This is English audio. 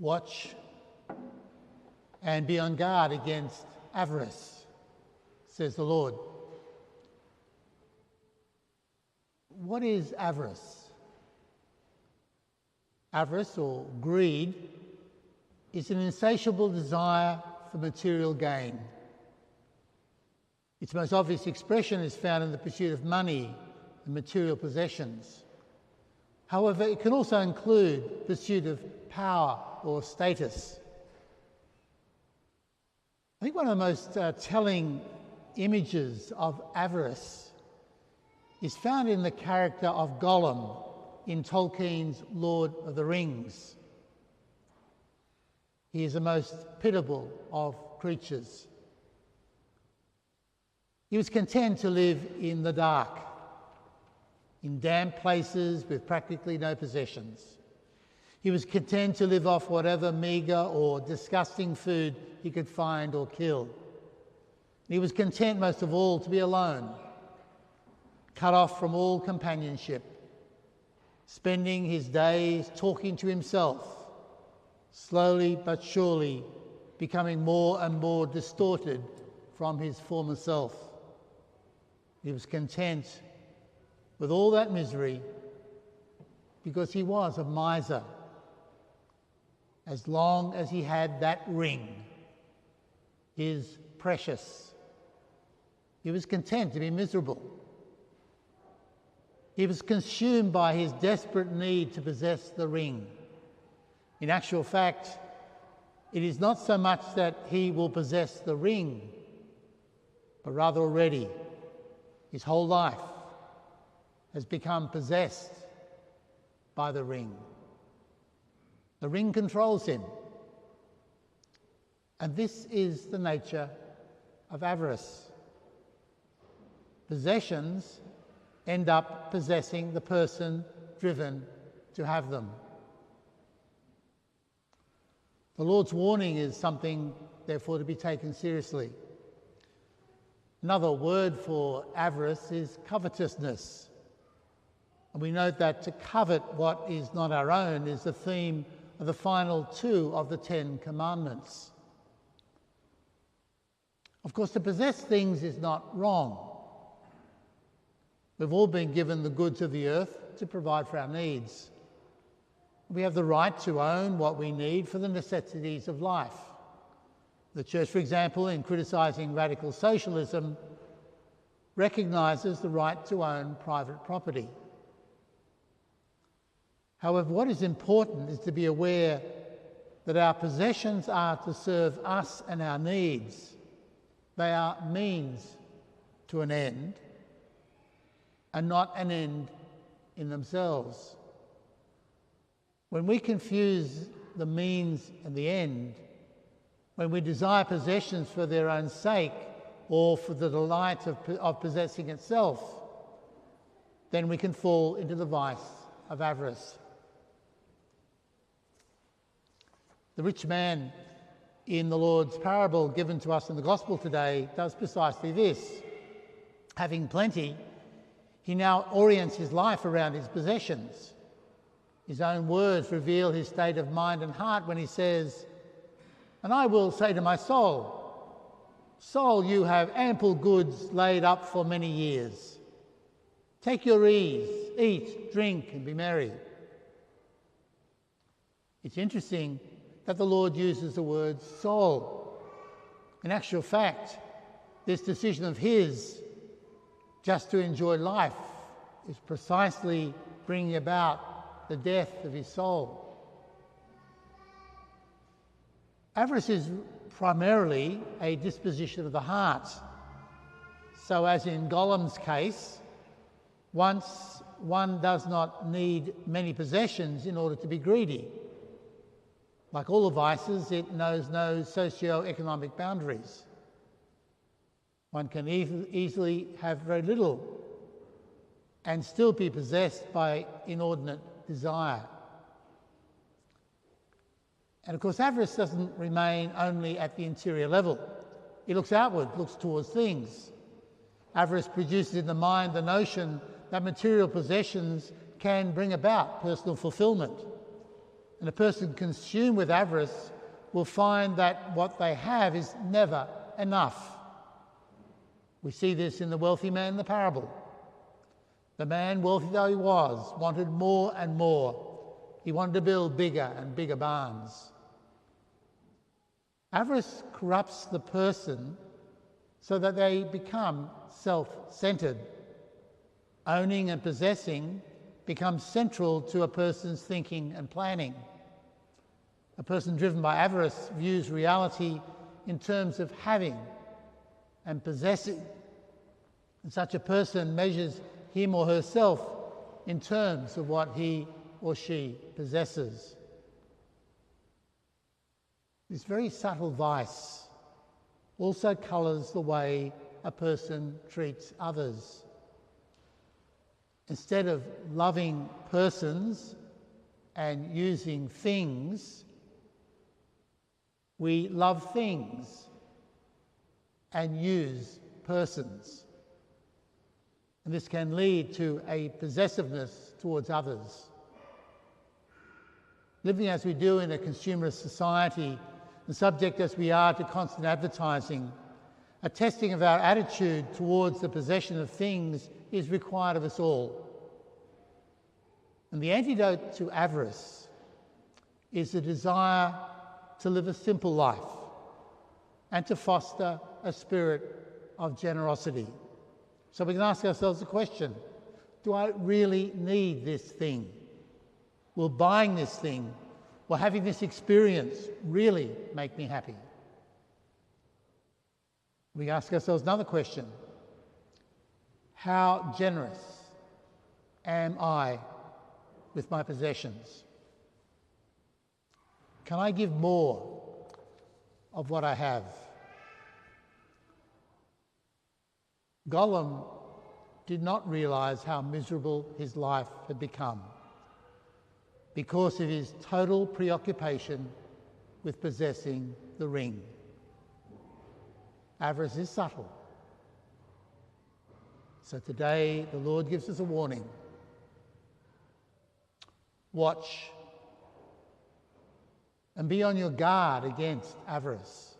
Watch and be on guard against avarice, says the Lord. What is avarice? Avarice, or greed, is an insatiable desire for material gain. Its most obvious expression is found in the pursuit of money and material possessions. However, it can also include pursuit of power or status. I think one of the most telling images of avarice is found in the character of Gollum in Tolkien's Lord of the Rings. He is the most pitiable of creatures. He was content to live in the dark, in damp places with practically no possessions. He was content to live off whatever meagre or disgusting food he could find or kill. He was content most of all to be alone, cut off from all companionship, spending his days talking to himself, slowly but surely becoming more and more distorted from his former self. He was content with all that misery because he was a miser. As long as he had that ring, his precious, he was content to be miserable. He was consumed by his desperate need to possess the ring. In actual fact, it is not so much that he will possess the ring, but rather already his whole life has become possessed by the ring. The ring controls him. And this is the nature of avarice. Possessions end up possessing the person driven to have them. The Lord's warning is something, therefore, to be taken seriously. Another word for avarice is covetousness. And we note that to covet what is not our own is the theme of the final two of the 10 Commandments. Of course, to possess things is not wrong. We've all been given the goods of the earth to provide for our needs. We have the right to own what we need for the necessities of life. The Church, for example, in criticising radical socialism, recognises the right to own private property. However, what is important is to be aware that our possessions are to serve us and our needs. They are means to an end and not an end in themselves. When we confuse the means and the end, when we desire possessions for their own sake or for the delight of possessing itself, then we can fall into the vice of avarice. The rich man in the Lord's parable given to us in the Gospel today does precisely this. Having plenty, he now orients his life around his possessions. His own words reveal his state of mind and heart when he says, "And I will say to my soul, Soul, you have ample goods laid up for many years. Take your ease, eat, drink, and be merry." It's interesting that the Lord uses the word soul. In actual fact, this decision of his just to enjoy life is precisely bringing about the death of his soul. Avarice is primarily a disposition of the heart. So as in Gollum's case, once one does not need many possessions in order to be greedy. Like all the vices, it knows no socio-economic boundaries. One can easily have very little and still be possessed by inordinate desire. And of course, avarice doesn't remain only at the interior level. It looks outward, looks towards things. Avarice produces in the mind the notion that material possessions can bring about personal fulfillment. And a person consumed with avarice will find that what they have is never enough. We see this in the wealthy man in the parable. The man, wealthy though he was, wanted more and more. He wanted to build bigger and bigger barns. Avarice corrupts the person so that they become self-centred. Owning and possessing becomes central to a person's thinking and planning. A person driven by avarice views reality in terms of having and possessing. And such a person measures him or herself in terms of what he or she possesses. This very subtle vice also colours the way a person treats others. Instead of loving persons and using things, we love things and use persons. And this can lead to a possessiveness towards others. Living as we do in a consumerist society, and subject as we are to constant advertising, a testing of our attitude towards the possession of things is required of us all. And the antidote to avarice is the desire to live a simple life and to foster a spirit of generosity. So we can ask ourselves the question, do I really need this thing? Will buying this thing or having this experience really make me happy? We ask ourselves another question. How generous am I with my possessions? Can I give more of what I have? Gollum did not realise how miserable his life had become because of his total preoccupation with possessing the ring. Avarice is subtle. So today the Lord gives us a warning. Watch and be on your guard against avarice.